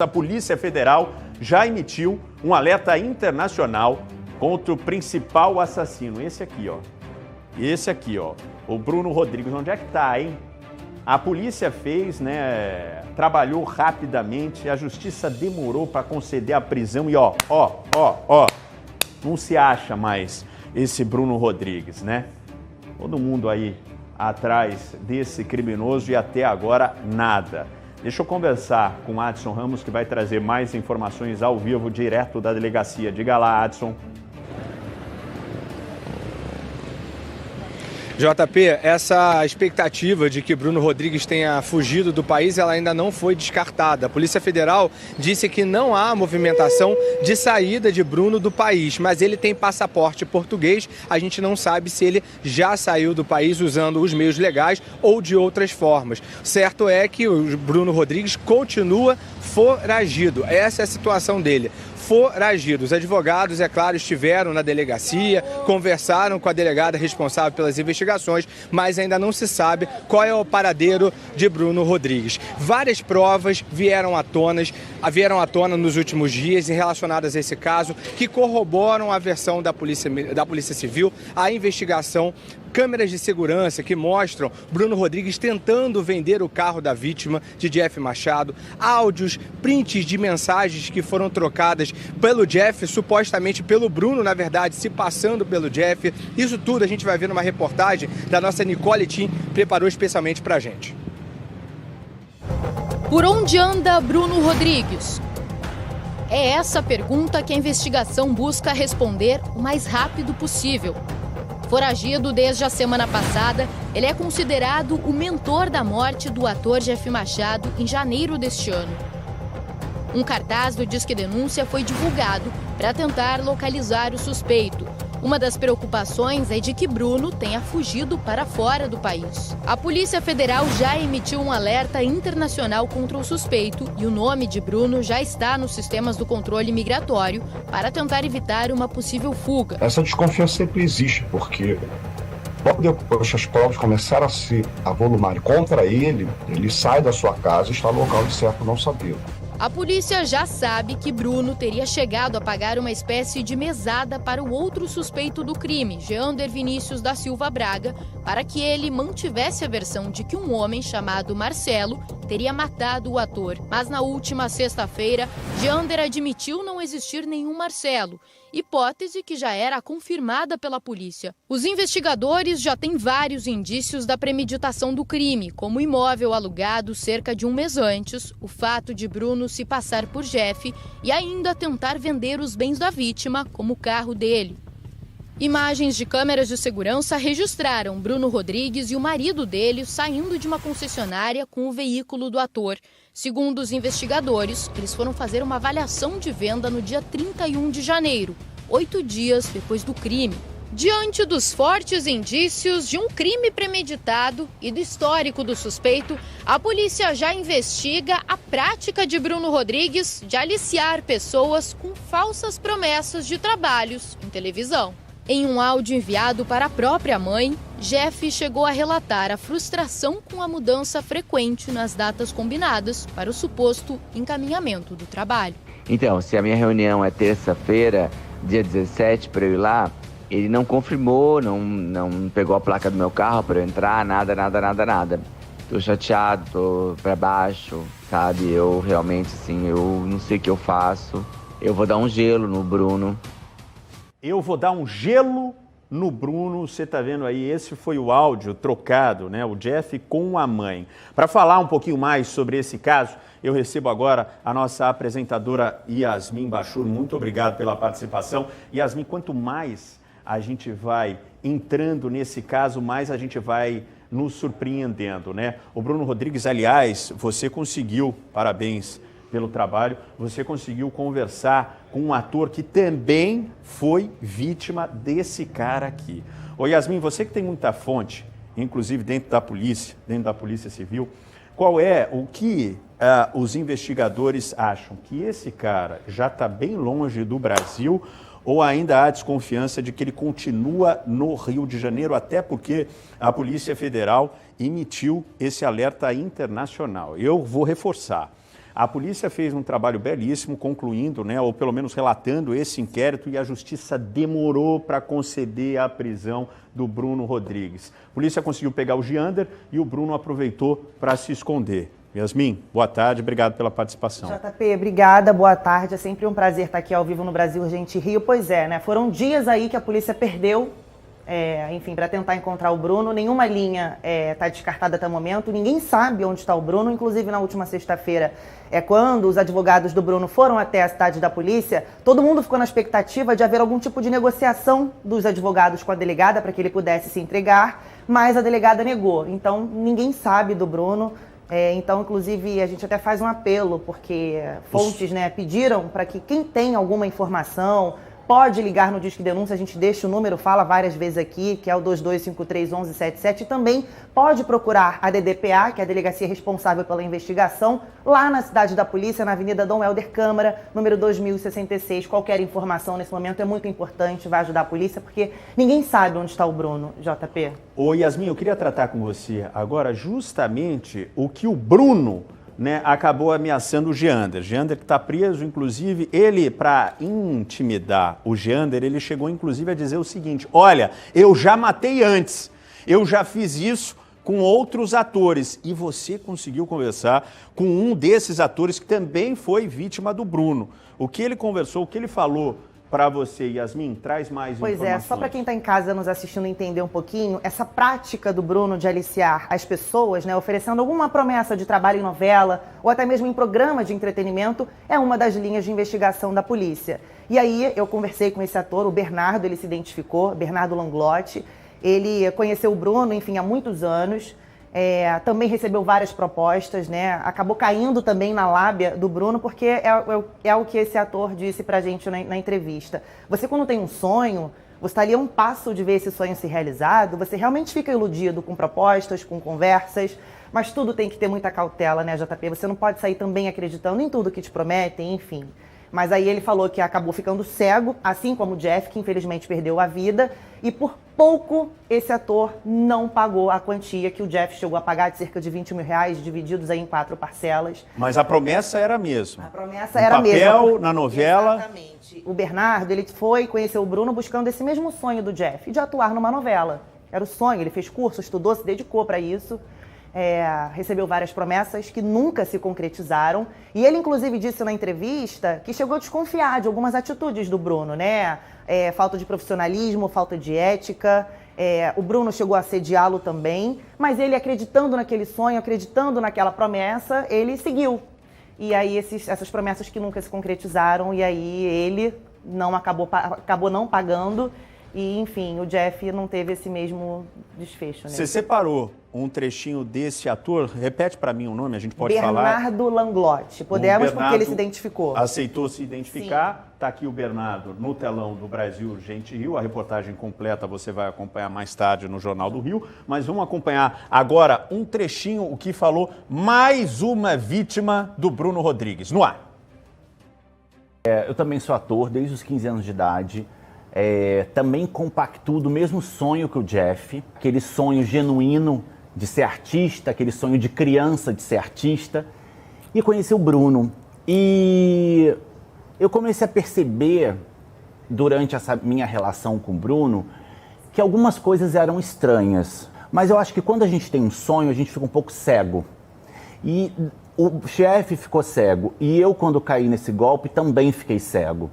A Polícia Federal já emitiu um alerta internacional contra o principal assassino. Esse aqui, ó, o Bruno Rodrigues. Onde é que tá, hein? A polícia fez, trabalhou rapidamente, a justiça demorou para conceder a prisão e não se acha mais esse Bruno Rodrigues, né? Todo mundo aí atrás desse criminoso e até agora nada. Deixa eu conversar com o Adson Ramos, que vai trazer mais informações ao vivo, direto da delegacia. Diga lá, Adson. JP, essa expectativa de que Bruno Rodrigues tenha fugido do país, ela ainda não foi descartada. A Polícia Federal disse que não há movimentação de saída de Bruno do país, mas ele tem passaporte português. A gente não sabe se ele já saiu do país usando os meios legais ou de outras formas. Certo é que o Bruno Rodrigues continua foragido. Essa é a situação dele. Foragido. Os advogados, é claro, estiveram na delegacia, conversaram com a delegada responsável pelas investigações, mas ainda não se sabe qual é o paradeiro de Bruno Rodrigues. Várias provas vieram à tona nos últimos dias relacionadas a esse caso, que corroboram a versão da Polícia Civil, a investigação. Câmeras de segurança que mostram Bruno Rodrigues tentando vender o carro da vítima, de Jeff Machado, áudios, prints de mensagens que foram trocadas pelo Jeff, supostamente pelo Bruno, na verdade, se passando pelo Jeff. Isso tudo a gente vai ver numa reportagem da nossa Nicole Tim, preparou especialmente pra gente. Por onde anda Bruno Rodrigues? É essa a pergunta que a investigação busca responder o mais rápido possível. Foragido desde a semana passada, ele é considerado o mentor da morte do ator Jeff Machado em janeiro deste ano. Um cartaz do Disque Denúncia foi divulgado para tentar localizar o suspeito. Uma das preocupações é de que Bruno tenha fugido para fora do país. A Polícia Federal já emitiu um alerta internacional contra o suspeito e o nome de Bruno já está nos sistemas do controle migratório para tentar evitar uma possível fuga. Essa desconfiança sempre existe, porque logo depois que as provas começaram a se avolumarem contra ele, ele sai da sua casa e está no local de certo não saber. A polícia já sabe que Bruno teria chegado a pagar uma espécie de mesada para o outro suspeito do crime, Jeander Vinícius da Silva Braga, para que ele mantivesse a versão de que um homem chamado Marcelo teria matado o ator. Mas na última sexta-feira, Jeander admitiu não existir nenhum Marcelo, hipótese que já era confirmada pela polícia. Os investigadores já têm vários indícios da premeditação do crime, como o imóvel alugado cerca de um mês antes, o fato de Bruno se passar por Jeff e ainda tentar vender os bens da vítima, como o carro dele. Imagens de câmeras de segurança registraram Bruno Rodrigues e o marido dele saindo de uma concessionária com o veículo do ator. Segundo os investigadores, eles foram fazer uma avaliação de venda no dia 31 de janeiro, 8 dias depois do crime. Diante dos fortes indícios de um crime premeditado e do histórico do suspeito, a polícia já investiga a prática de Bruno Rodrigues de aliciar pessoas com falsas promessas de trabalhos em televisão. Em um áudio enviado para a própria mãe, Jeff chegou a relatar a frustração com a mudança frequente nas datas combinadas para o suposto encaminhamento do trabalho. Então, se a minha reunião é terça-feira, dia 17, para eu ir lá, ele não confirmou, não pegou a placa do meu carro para eu entrar, nada. Tô chateado, tô para baixo, sabe? Eu realmente, eu não sei o que eu faço. Eu vou dar um gelo no Bruno. Eu vou dar um gelo no Bruno, você está vendo aí, esse foi o áudio trocado, o Jeff com a mãe. Para falar um pouquinho mais sobre esse caso, eu recebo agora a nossa apresentadora Yasmin Bachur. Muito obrigado pela participação. Yasmin, quanto mais a gente vai entrando nesse caso, mais a gente vai nos surpreendendo, O Bruno Rodrigues, aliás, você conseguiu, parabéns pelo trabalho, você conseguiu conversar com um ator que também foi vítima desse cara aqui. Ô Yasmin, você que tem muita fonte, inclusive dentro da Polícia Civil, qual é o que os investigadores acham? Que esse cara já está bem longe do Brasil ou ainda há desconfiança de que ele continua no Rio de Janeiro, até porque a Polícia Federal emitiu esse alerta internacional? Eu vou reforçar. A polícia fez um trabalho belíssimo, concluindo, né, ou pelo menos relatando esse inquérito, e a justiça demorou para conceder a prisão do Bruno Rodrigues. A polícia conseguiu pegar o Giander e o Bruno aproveitou para se esconder. Yasmin, boa tarde, obrigado pela participação. JP, obrigada, boa tarde. É sempre um prazer estar aqui ao vivo no Brasil Urgente Rio. Pois é, né? Foram dias aí que a polícia perdeu, enfim, para tentar encontrar o Bruno. Nenhuma linha está descartada até o momento. Ninguém sabe onde está o Bruno. Inclusive, na última sexta-feira, quando os advogados do Bruno foram até a cidade da polícia, todo mundo ficou na expectativa de haver algum tipo de negociação dos advogados com a delegada para que ele pudesse se entregar, mas a delegada negou. Então, ninguém sabe do Bruno. Então, inclusive, a gente até faz um apelo, porque fontes, né, pediram para que quem tem alguma informação pode ligar no Disque Denúncia. A gente deixa o número, fala várias vezes aqui, que é o 2253-1177. E também pode procurar a DDPA, que é a delegacia responsável pela investigação, lá na cidade da polícia, na Avenida Dom Helder Câmara, número 2066. Qualquer informação nesse momento é muito importante, vai ajudar a polícia, porque ninguém sabe onde está o Bruno, JP. Ô Yasmin, eu queria tratar com você agora justamente o que o Bruno, né, acabou ameaçando o Giander. Giander que está preso, inclusive, ele, para intimidar o Giander, ele chegou inclusive a dizer o seguinte: olha, eu já matei antes, eu já fiz isso com outros atores. E você conseguiu conversar com um desses atores que também foi vítima do Bruno. O que ele conversou, o que ele falou para você, Yasmin? Traz mais informações. Pois é, só para quem está em casa nos assistindo entender um pouquinho, essa prática do Bruno de aliciar as pessoas, né, oferecendo alguma promessa de trabalho em novela ou até mesmo em programa de entretenimento, é uma das linhas de investigação da polícia. E aí eu conversei com esse ator, o Bernardo, ele se identificou, Bernardo Langlotti. Ele conheceu o Bruno, enfim, há muitos anos. Também recebeu várias propostas, né? Acabou caindo também na lábia do Bruno, porque é o que esse ator disse pra gente na entrevista. Você, quando tem um sonho, você está ali a um passo de ver esse sonho ser realizado, você realmente fica iludido com propostas, com conversas, mas tudo tem que ter muita cautela, né, JP? Você não pode sair também acreditando em tudo que te prometem, enfim. Mas aí ele falou que acabou ficando cego, assim como o Jeff, que infelizmente perdeu a vida, e por pouco esse ator não pagou a quantia que o Jeff chegou a pagar, de cerca de 20 mil reais, divididos aí em 4 parcelas. Mas a promessa era a mesma. A promessa era a mesma. No papel, na novela. Exatamente. O Bernardo, ele foi conhecer o Bruno buscando esse mesmo sonho do Jeff, de atuar numa novela. Era o sonho, ele fez curso, estudou, se dedicou para isso. Recebeu várias promessas que nunca se concretizaram. E ele, inclusive, disse na entrevista que chegou a desconfiar de algumas atitudes do Bruno, né? Falta de profissionalismo, falta de ética. O Bruno chegou a assediá-lo também, mas ele, acreditando naquele sonho, acreditando naquela promessa, ele seguiu. E aí essas promessas que nunca se concretizaram, e aí ele acabou não pagando. E, enfim, o Jeff não teve esse mesmo desfecho, né? Você separou um trechinho desse ator? Repete para mim o nome, a gente pode falar. Bernardo Langlotti. Podemos, porque ele se identificou. Aceitou se identificar. Está aqui o Bernardo no telão do Brasil Urgente Rio. A reportagem completa você vai acompanhar mais tarde no Jornal do Rio. Mas vamos acompanhar agora um trechinho, o que falou mais uma vítima do Bruno Rodrigues. No ar. Eu também sou ator desde os 15 anos de idade. Também compactuo do mesmo sonho que o Jeff, aquele sonho genuíno de ser artista, aquele sonho de criança de ser artista, e conheci o Bruno. E eu comecei a perceber, durante essa minha relação com o Bruno, que algumas coisas eram estranhas. Mas eu acho que quando a gente tem um sonho, a gente fica um pouco cego. E o chefe ficou cego, e eu, quando caí nesse golpe, também fiquei cego.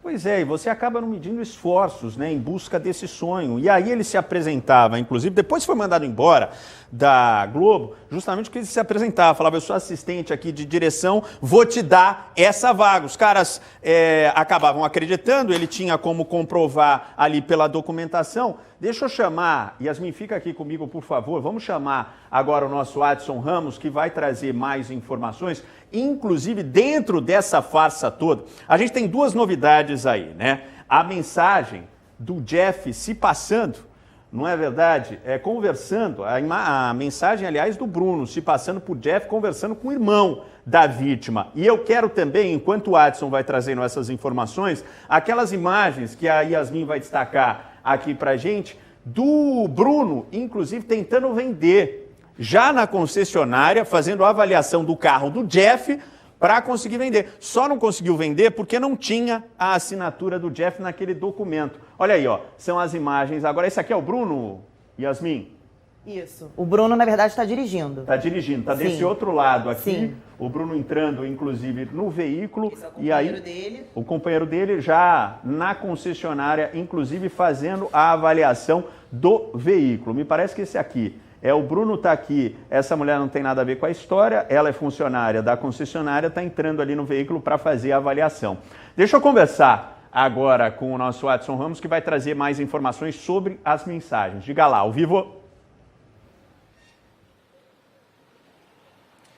Pois é, e você acaba não medindo esforços, né, em busca desse sonho. E aí ele se apresentava, inclusive, depois foi mandado embora da Globo, justamente porque ele se apresentava, falava: eu sou assistente aqui de direção, vou te dar essa vaga. Os caras acabavam acreditando, ele tinha como comprovar ali pela documentação. Deixa eu chamar, Yasmin, fica aqui comigo, por favor. Vamos chamar agora o nosso Adson Ramos, que vai trazer mais informações, inclusive dentro dessa farsa toda. A gente tem duas novidades aí, né? A mensagem do Jeff se passando, não é verdade? Conversando, a mensagem, aliás, do Bruno, se passando por Jeff, conversando com o irmão da vítima. E eu quero também, enquanto o Adson vai trazendo essas informações, aquelas imagens que a Yasmin vai destacar aqui pra gente, do Bruno, inclusive, tentando vender já na concessionária, fazendo a avaliação do carro do Jeff para conseguir vender. Só não conseguiu vender porque não tinha a assinatura do Jeff naquele documento. Olha aí, ó, são as imagens. Agora, esse aqui é o Bruno, Yasmin? Isso. O Bruno, na verdade, está dirigindo. Está dirigindo, está desse outro lado aqui. Sim. O Bruno entrando, inclusive, no veículo. Esse é o e aí dele. O companheiro dele já na concessionária, inclusive fazendo a avaliação do veículo. Me parece que esse aqui o Bruno está aqui, essa mulher não tem nada a ver com a história, ela é funcionária da concessionária, está entrando ali no veículo para fazer a avaliação. Deixa eu conversar agora com o nosso Watson Ramos, que vai trazer mais informações sobre as mensagens. Diga lá, ao vivo.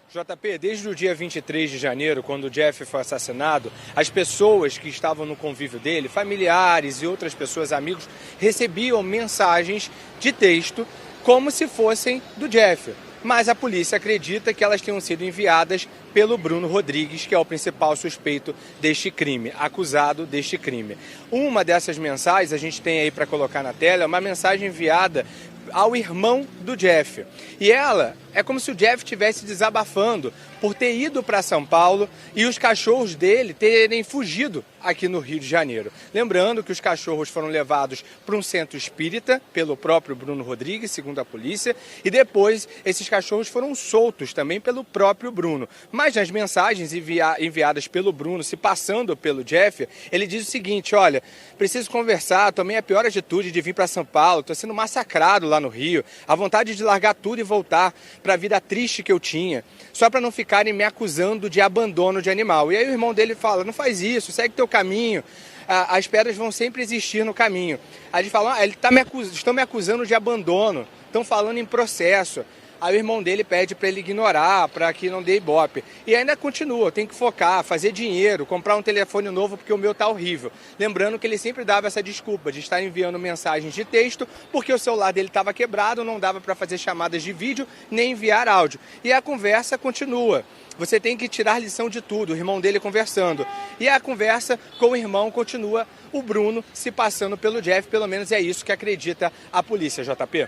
JP, desde o dia 23 de janeiro, quando o Jeff foi assassinado, as pessoas que estavam no convívio dele, familiares e outras pessoas, amigos, recebiam mensagens de texto como se fossem do Jeff. Mas a polícia acredita que elas tenham sido enviadas pelo Bruno Rodrigues, que é o principal suspeito deste crime, acusado deste crime. Uma dessas mensagens, a gente tem aí para colocar na tela, é uma mensagem enviada ao irmão do Jeff. E ela é como se o Jeff estivesse desabafando por ter ido para São Paulo e os cachorros dele terem fugido aqui no Rio de Janeiro. Lembrando que os cachorros foram levados para um centro espírita pelo próprio Bruno Rodrigues, segundo a polícia, e depois esses cachorros foram soltos também pelo próprio Bruno. Mas nas mensagens enviadas pelo Bruno, se passando pelo Jeff, ele diz o seguinte: olha, preciso conversar, tomei a pior atitude de vir para São Paulo, estou sendo massacrado lá no Rio, a vontade de largar tudo e voltar para a vida triste que eu tinha, só para não ficarem me acusando de abandono de animal. E aí o irmão dele fala: não faz isso, segue teu caminho, as pedras vão sempre existir no caminho. Aí ele fala: estão me acusando de abandono, estão falando em processo. Aí o irmão dele pede para ele ignorar, para que não dê ibope. E ainda continua, tem que focar, fazer dinheiro, comprar um telefone novo porque o meu tá horrível. Lembrando que ele sempre dava essa desculpa de estar enviando mensagens de texto porque o celular dele estava quebrado, não dava para fazer chamadas de vídeo nem enviar áudio. E a conversa continua. Você tem que tirar lição de tudo, o irmão dele conversando. E a conversa com o irmão continua, o Bruno se passando pelo Jeff, pelo menos é isso que acredita a polícia, JP.